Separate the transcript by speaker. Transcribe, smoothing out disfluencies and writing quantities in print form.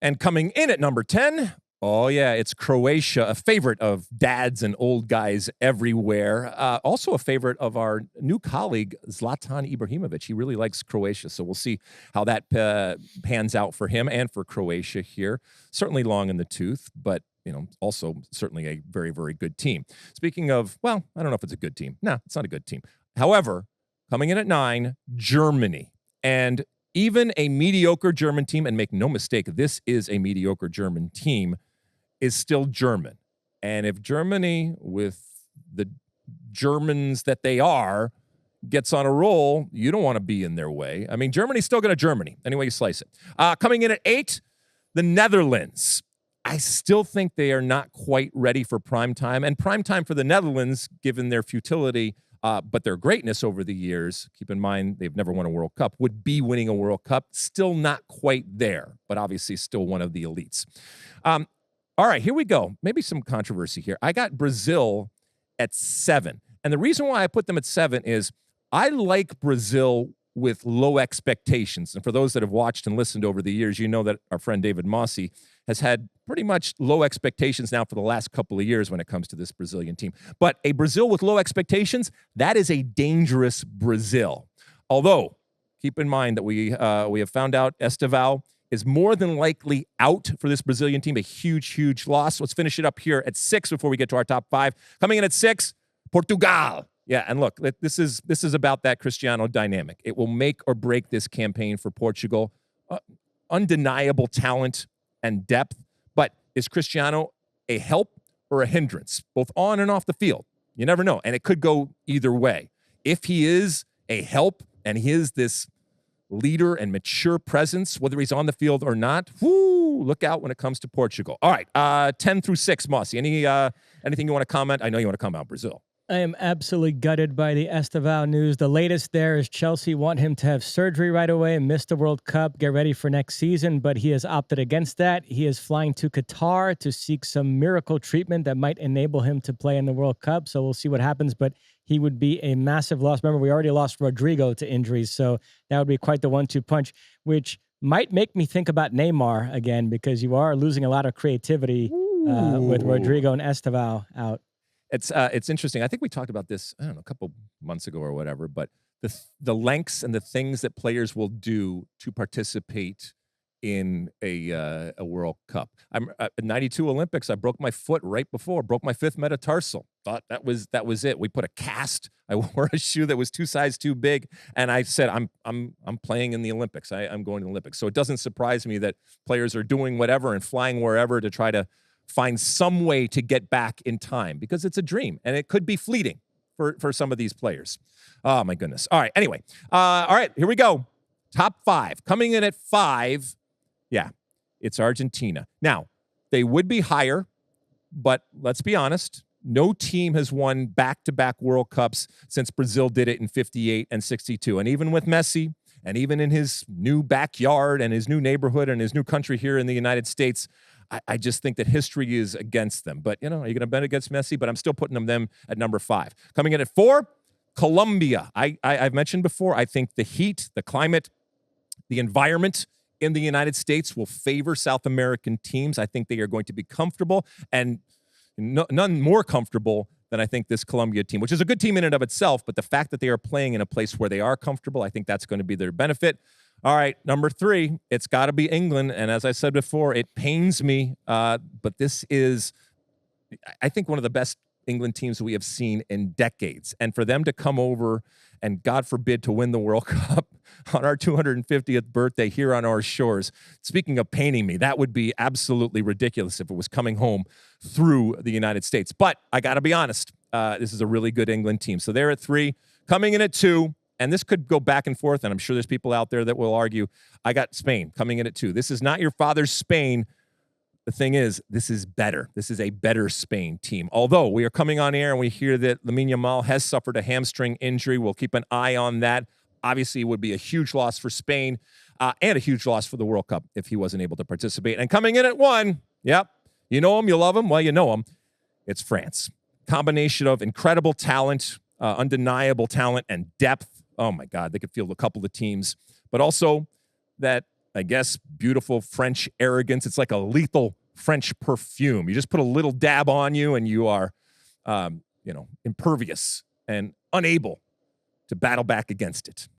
Speaker 1: And coming in at number 10, oh, yeah, it's Croatia, a favorite of dads and old guys everywhere. Also a favorite of our new colleague, Zlatan Ibrahimovic. He really likes Croatia, so we'll see how that pans out for him and for Croatia here. Certainly long in the tooth, but also certainly a very, very good team. Speaking of, well, I don't know if it's a good team. No, it's not a good team. However, coming in at 9, Germany. And even a mediocre German team, and make no mistake, this is a mediocre German team, is still German. And if Germany, with the Germans that they are, gets on a roll, you don't want to be in their way. I mean, Germany's still going to Germany, any way you slice it. Coming in at 8, the Netherlands. I still think they are not quite ready for prime time. And prime time for the Netherlands, given their futility, but their greatness over the years, keep in mind they've never won a World Cup, would be winning a World Cup. Still not quite there, but obviously still one of the elites. All right, here we go. Maybe some controversy here. I got Brazil at 7. And the reason why I put them at 7 is I like Brazil with low expectations. And for those that have watched and listened over the years, you know that our friend David Mossy has had pretty much low expectations now for the last couple of years when it comes to this Brazilian team. But a Brazil with low expectations, that is a dangerous Brazil. Although, keep in mind that we have found out Estevão is more than likely out for this Brazilian team, a huge, huge loss. Let's finish it up here at 6 before we get to our top 5. Coming in at 6, Portugal. Yeah, and look, this is about that Cristiano dynamic. It will make or break this campaign for Portugal. Undeniable talent and depth, but is Cristiano a help or a hindrance, both on and off the field? You never know, and it could go either way. If he is a help and he is this leader and mature presence, whether he's on the field or not, look out when it comes to Portugal. All right, 10 through 6, Mossy. Anything you want to comment? I know you want to comment on Brazil.
Speaker 2: I am absolutely gutted by the Estevão news. The latest there is Chelsea want him to have surgery right away and miss the World Cup, get ready for next season, but he has opted against that. He is flying to Qatar to seek some miracle treatment that might enable him to play in the World Cup, so we'll see what happens, but he would be a massive loss. Remember, we already lost Rodrigo to injuries, so that would be quite the 1-2 punch, which might make me think about Neymar again, because you are losing a lot of creativity with Rodrigo and Estevão out.
Speaker 1: It's interesting. I think we talked about this, I don't know, a couple months ago or whatever, but the lengths and the things that players will do to participate in a World Cup. I'm at 92 Olympics. I broke my foot right before, broke my 5th metatarsal. Thought that was it. We put a cast. I wore a shoe that was 2 sizes too big, and I said, I'm playing in the Olympics. I'm going to the Olympics. So it doesn't surprise me that players are doing whatever and flying wherever to try to find some way to get back in time, because it's a dream and it could be fleeting for some of these players. Oh my goodness. All right. Anyway. All right, here we go. Top 5 coming in at 5. Yeah, it's Argentina. Now they would be higher, but let's be honest. No team has won back-to-back World Cups since Brazil did it in 58 and 62. And even with Messi, and even in his new backyard and his new neighborhood and his new country here in the United States, I just think that history is against them. But, are you going to bet against Messi? But I'm still putting them at number 5. Coming in at 4, Colombia. I've mentioned before, I think the heat, the climate, the environment in the United States will favor South American teams. I think they are going to be comfortable, and none more comfortable than I think this Colombia team, which is a good team in and of itself. But the fact that they are playing in a place where they are comfortable, I think that's going to be their benefit. All right, number 3, it's got to be England. And as I said before, it pains me, but this is, I think, one of the best England teams we have seen in decades. And for them to come over and, God forbid, to win the World Cup on our 250th birthday here on our shores, speaking of paining me, that would be absolutely ridiculous if it was coming home through the United States. But I got to be honest, this is a really good England team. So they're at 3. Coming in at 2, and this could go back and forth, and I'm sure there's people out there that will argue, I got Spain coming in at 2. This is not your father's Spain. The thing is, this is better. This is a better Spain team. Although we are coming on air and we hear that Lamine Yamal has suffered a hamstring injury. We'll keep an eye on that. Obviously, it would be a huge loss for Spain and a huge loss for the World Cup if he wasn't able to participate. And coming in at 1, yep, you know him, you love him, well, you know him. It's France. Combination of incredible talent, undeniable talent, and depth. Oh, my God, they could field a couple of teams. But also that I guess, beautiful French arrogance. It's like a lethal French perfume. You just put a little dab on you, and you are, impervious and unable to battle back against it.